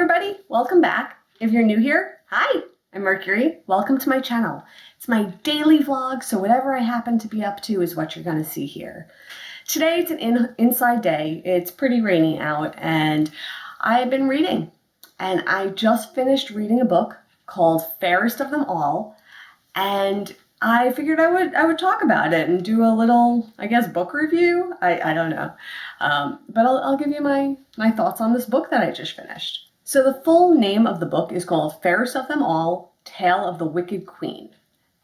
everybody, welcome back. If you're new here, hi, I'm Mercury. Welcome to my channel. It's my daily vlog, so whatever I happen to be up to is what you're gonna see here. Today it's an inside day. It's pretty rainy out and I've been reading. And I just finished reading a book called Fairest of All, and I figured I would talk about it and do a little, I guess, book review. I don't know. But I'll give you my thoughts on this book that I just finished. So the full name of the book is called Fairest of All, Tale of the Wicked Queen.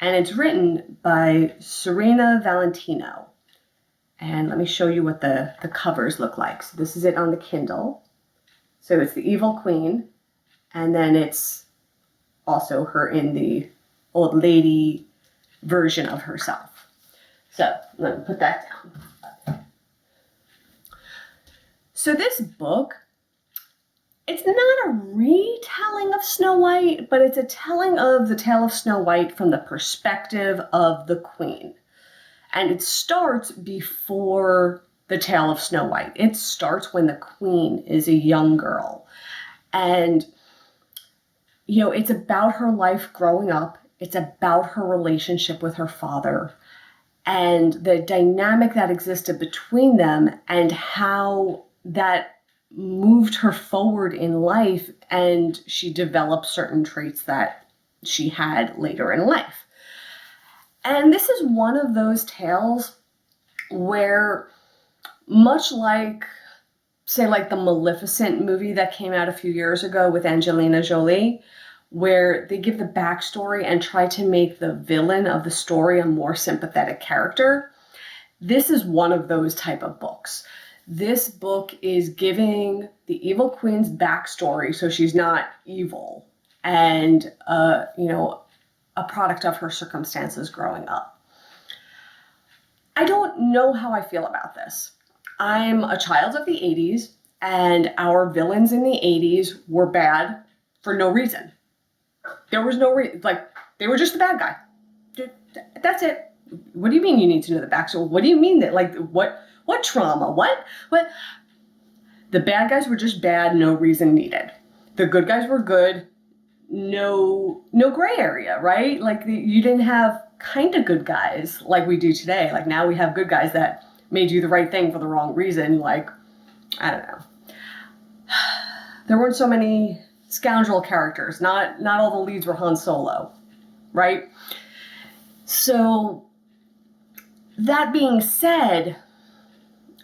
And it's written by Serena Valentino. And let me show you what the covers look like. So this is it on the Kindle. So it's the Evil Queen. And then it's also her in the old lady version of herself. So let me put that down. So this book, it's not a retelling of Snow White, but it's a telling of the tale of Snow White from the perspective of the queen. And it starts before the tale of Snow White. It starts when the queen is a young girl. And, you know, it's about her life growing up. It's about her relationship with her father and the dynamic that existed between them and how that moved her forward in life, and she developed certain traits that she had later in life. And this is one of those tales where, much like, say, like the Maleficent movie that came out a few years ago with Angelina Jolie, where they give the backstory and try to make the villain of the story a more sympathetic character. This is one of those type of books. This book is giving the evil queen's backstory, so she's not evil, and you know, a product of her circumstances growing up. I don't know how I feel about this. I'm a child of the 80s, and our villains in the 80s were bad for no reason. There was no reason, like, they were just the bad guy. That's it. What do you mean you need to know the backstory? What do you mean that, like, what trauma? What? The bad guys were just bad, no reason needed. The good guys were good, no gray area, right? Like, you didn't have kind of good guys like we do today. Like, now we have good guys that made you the right thing for the wrong reason. Like, I don't know. There weren't so many scoundrel characters. Not all the leads were Han Solo, right? So that being said,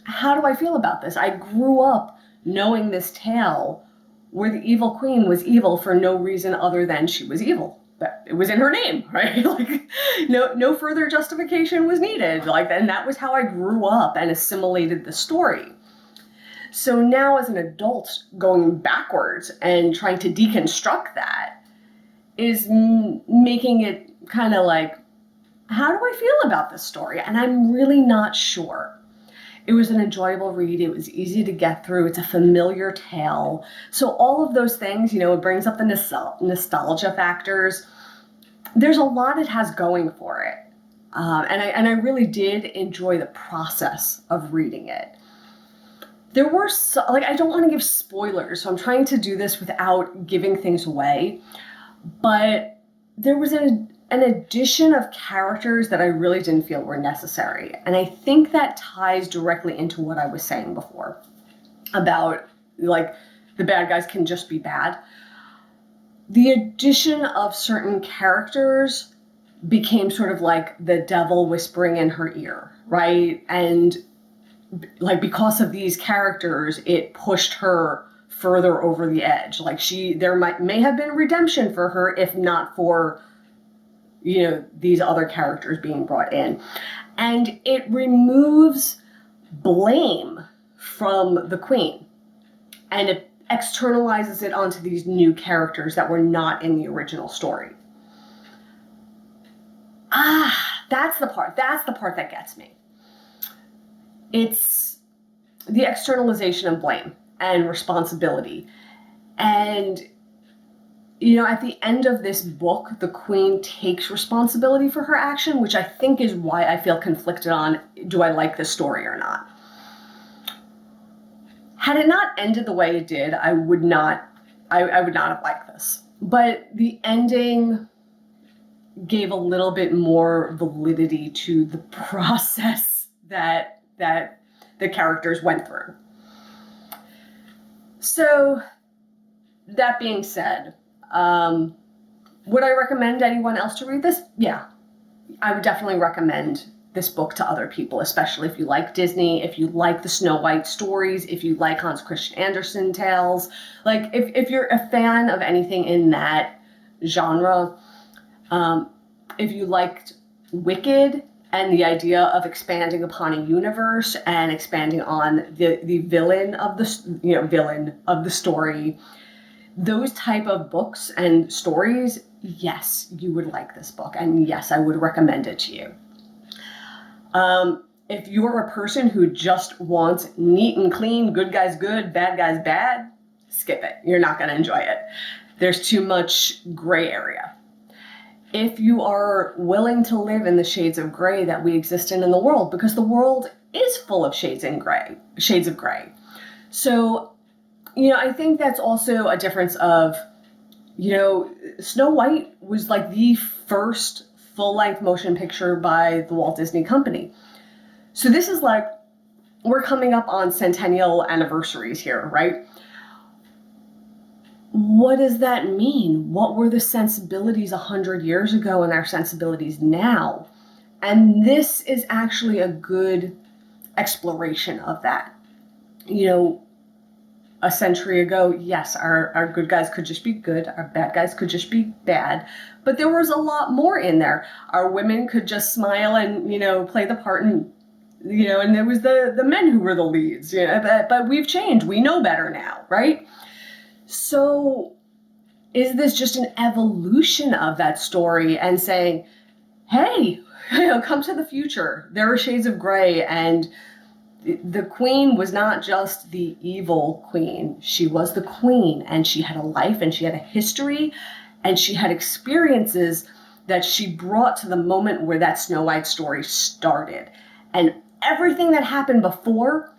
how do I feel about this? I grew up knowing this tale where the evil queen was evil for no reason other than she was evil. It was in her name, right? Like, no further justification was needed. Like, and that was how I grew up and assimilated the story. So now as an adult, going backwards and trying to deconstruct that is making it kind of like, how do I feel about this story? And I'm really not sure. It was an enjoyable read. It was easy to get through. It's a familiar tale. So all of those things, you know, it brings up the nostalgia factors. There's a lot it has going for it. And I really did enjoy the process of reading it. There were, I don't want to give spoilers, so I'm trying to do this without giving things away. But there was an addition of characters that I really didn't feel were necessary. And I think that ties directly into what I was saying before about, like, the bad guys can just be bad. The addition of certain characters became sort of like the devil whispering in her ear, right? And like, because of these characters, it pushed her further over the edge. Like, there may have been redemption for her if not for, you know, these other characters being brought in. And it removes blame from the queen. And it externalizes it onto these new characters that were not in the original story. That's the part that gets me. It's the externalization of blame and responsibility. And, you know, at the end of this book, the queen takes responsibility for her action, which I think is why I feel conflicted on, do I like this story or not? Had it not ended the way it did, I would not I would not have liked this. But the ending gave a little bit more validity to the process that the characters went through. So, that being said, would I recommend anyone else to read this? Yeah, I would definitely recommend this book to other people, especially if you like Disney, if you like the Snow White stories, if you like Hans Christian Andersen tales. Like, if you're a fan of anything in that genre, if you liked Wicked and the idea of expanding upon a universe and expanding on the villain of the story, those type of books and stories, yes, you would like this book, and yes, I would recommend it to you. If you're a person who just wants neat and clean, good guys good, bad guys bad, skip it. You're not going to enjoy it. There's too much gray area. If you are willing to live in the shades of gray that we exist in the world, because the world is full of shades of gray. So, I think that's also a difference of, Snow White was like the first full-length motion picture by the Walt Disney Company. So this is like, we're coming up on centennial anniversaries here, right? What does that mean? What were the sensibilities 100 years ago and our sensibilities now? And this is actually a good exploration of that. A century ago, yes, our good guys could just be good, our bad guys could just be bad, but there was a lot more in there. Our women could just smile and, play the part, and, and there was the men who were the leads, but we've changed. We know better now, right? So is this just an evolution of that story and saying, hey, come to the future. There are shades of gray, and the queen was not just the evil queen. She was the queen, and she had a life, and she had a history, and she had experiences that she brought to the moment where that Snow White story started. And everything that happened before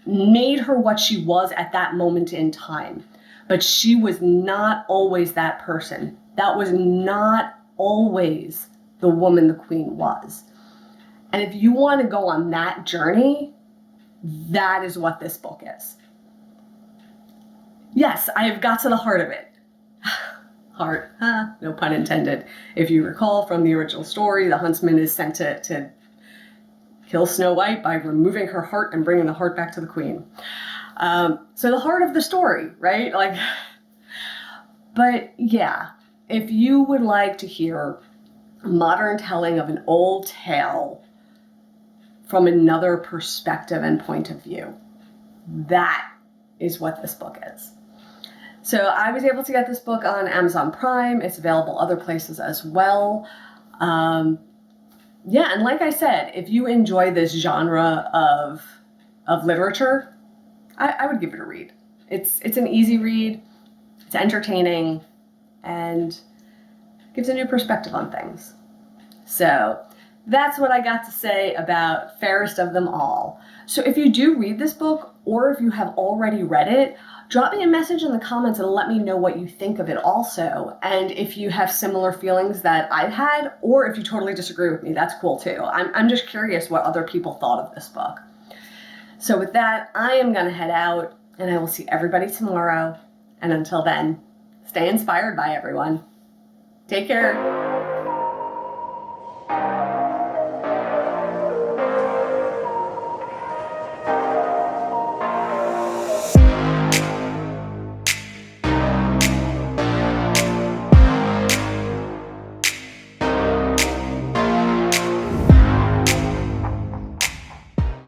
made her what she was at that moment in time. But she was not always that person. That was not always the woman the queen was. And if you want to go on that journey, that is what this book is. Yes, I have got to the heart of it. Heart, no pun intended. If you recall from the original story, the huntsman is sent to kill Snow White by removing her heart and bringing the heart back to the queen. So the heart of the story, right? But yeah, if you would like to hear a modern telling of an old tale from another perspective and point of view, that is what this book is. So I was able to get this book on Amazon Prime. It's available other places as well. And like I said, if you enjoy this genre of literature, I would give it a read. It's an easy read, it's entertaining, and gives a new perspective on things. So that's what I got to say about Fairest of Them All. So if you do read this book, or if you have already read it, drop me a message in the comments and let me know what you think of it also. And if you have similar feelings that I've had, or if you totally disagree with me, that's cool too. I'm just curious what other people thought of this book. So with that, I am going to head out, and I will see everybody tomorrow. And until then, stay inspired by everyone. Take care.